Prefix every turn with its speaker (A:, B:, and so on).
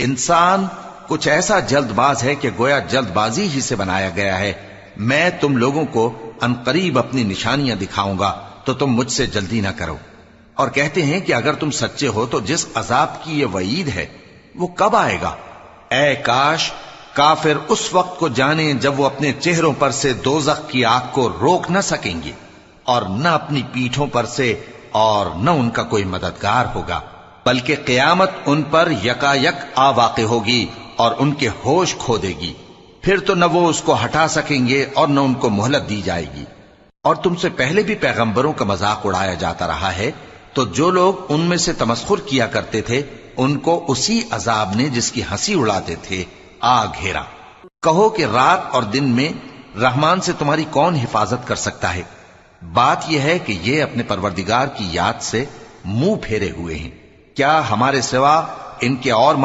A: انسان کچھ ایسا جلد باز ہے کہ گویا جلد بازی ہی سے بنایا گیا ہے. میں تم لوگوں کو عنقریب اپنی نشانیاں دکھاؤں گا تو تم مجھ سے جلدی نہ کرو. اور کہتے ہیں کہ اگر تم سچے ہو تو جس عذاب کی یہ وعید ہے وہ کب آئے گا؟ اے کاش کافر اس وقت کو جانیں جب وہ اپنے چہروں پر سے دوزخ کی آگ کو روک نہ سکیں گے اور نہ اپنی پیٹھوں پر سے اور نہ ان کا کوئی مددگار ہوگا، بلکہ قیامت ان پر یکا یک آ واقع ہوگی اور ان کے ہوش کھو دے گی. پھر تو نہ وہ اس کو ہٹا سکیں گے اور نہ ان کو مہلت دی جائے گی. اور تم سے پہلے بھی پیغمبروں کا مذاق اڑایا جاتا رہا ہے، تو جو لوگ ان میں سے تمسخر کیا کرتے تھے ان کو اسی عذاب نے جس کی ہنسی اڑاتے تھے آ گھیرا. کہو کہ رات اور دن میں رحمان سے تمہاری کون حفاظت کر سکتا ہے؟ بات یہ ہے کہ یہ اپنے پروردگار کی یاد سے منہ پھیرے ہوئے ہیں. کیا ہمارے سوا ان کے اور